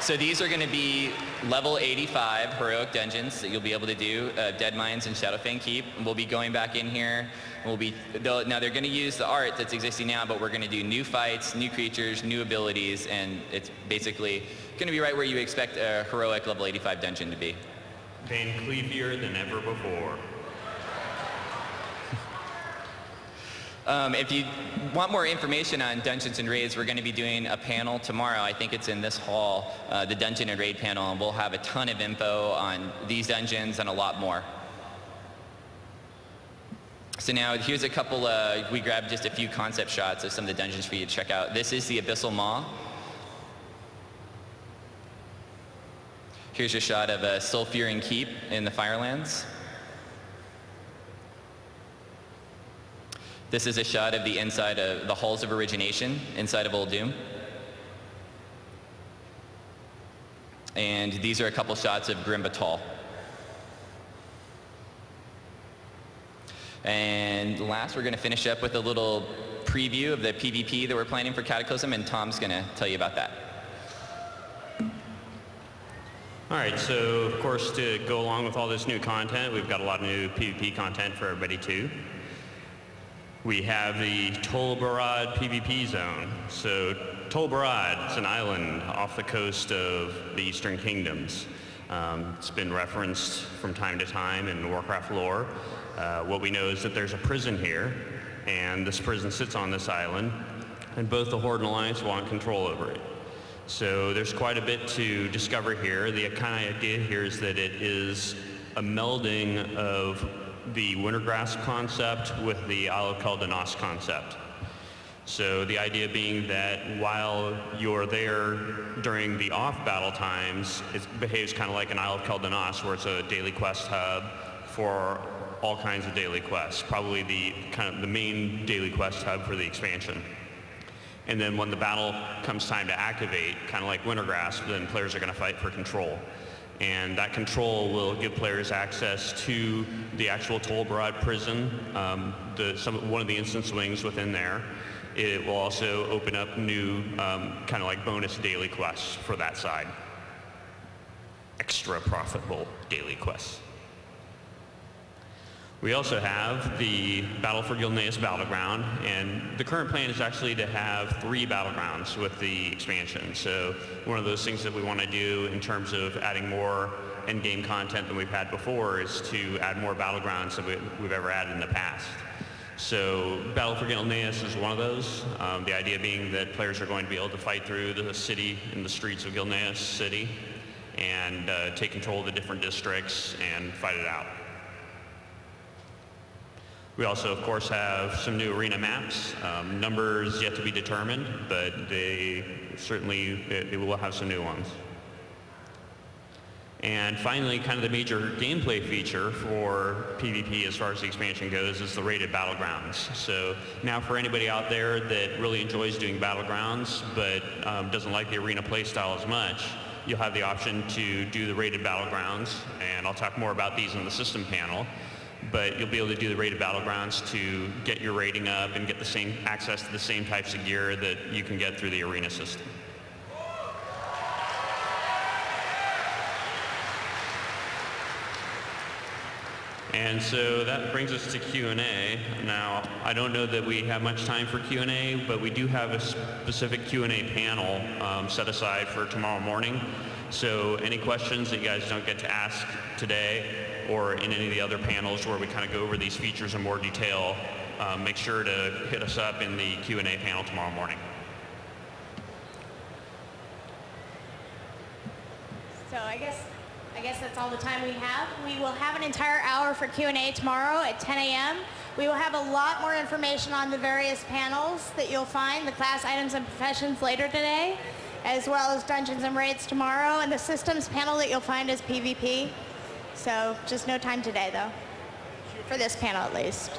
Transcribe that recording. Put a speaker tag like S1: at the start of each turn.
S1: So these are going to be level 85 heroic dungeons that you'll be able to do, Dead Mines and Shadowfang Keep. And we'll be going back in here. Now they're going to use the art that's existing now, but we're going to do new fights, new creatures, new abilities, and it's basically going to be right where you expect a heroic level 85 dungeon to be.
S2: Van Cleavier than ever before.
S1: If you want more information on Dungeons and Raids, we're going to be doing a panel tomorrow. I think it's in this hall, the Dungeon and Raid panel, and we'll have a ton of info on these dungeons and a lot more. So now here's a couple, we grabbed just a few concept shots of some of the dungeons for you to check out. This is the Abyssal Maw. Here's a shot of a Sulfuring Keep in the Firelands. This is a shot of the inside of the Halls of Origination inside of Old Doom. And these are a couple shots of Grim Batal. And last, we're going to finish up with a little preview of the PvP that we're planning for Cataclysm, and Tom's going to tell you about that.
S2: All right, so of course, to go along with all this new content, we've got a lot of new PvP content for everybody too. We have the Tol Barad PvP zone. So Tol Barad is an island off the coast of the Eastern Kingdoms. It's been referenced from time to time in Warcraft lore. What we know is that there's a prison here, and this prison sits on this island, and both the Horde and Alliance want control over it. So there's quite a bit to discover here. The kind of idea here is that it is a melding of the Wintergrass concept with the Isle of Kel'Danas concept. So the idea being that while you're there during the off-battle times, it behaves kind of like an Isle of Kel'Danas, where it's a daily quest hub for all kinds of daily quests, probably the main daily quest hub for the expansion. And then when the battle comes time to activate, kind of like Wintergrass, then players are going to fight for control. And that control will give players access to the actual Tol Barad prison, one of the instance wings within there. It will also open up new kind of like bonus daily quests for that side. Extra profitable daily quests. We also have the Battle for Gilneas Battleground, and the current plan is actually to have 3 battlegrounds with the expansion. So one of those things that we want to do in terms of adding more endgame content than we've had before is to add more battlegrounds than we've ever added in the past. So Battle for Gilneas is one of those. The idea being that players are going to be able to fight through the city and the streets of Gilneas City and take control of the different districts and fight it out. We also, of course, have some new arena maps. Numbers yet to be determined, but they will have some new ones. And finally, kind of the major gameplay feature for PvP as far as the expansion goes is the rated battlegrounds. So now for anybody out there that really enjoys doing battlegrounds but doesn't like the arena playstyle as much, you'll have the option to do the rated battlegrounds, and I'll talk more about these in the system panel. But you'll be able to do the rated battlegrounds to get your rating up and get the same access to the same types of gear that you can get through the arena system. And so that brings us to Q&A. Now, I don't know that we have much time for Q&A, but we do have a specific Q&A panel set aside for tomorrow morning. So any questions that you guys don't get to ask today, or in any of the other panels where we kind of go over these features in more detail, make sure to hit us up in the Q&A panel tomorrow morning.
S3: So I guess that's all the time we have. We will have an entire hour for Q&A tomorrow at 10 a.m. We will have a lot more information on the various panels that you'll find, the class items and professions later today, as well as Dungeons and Raids tomorrow, and the systems panel that you'll find is PvP. So just no time today, though, for this panel at least.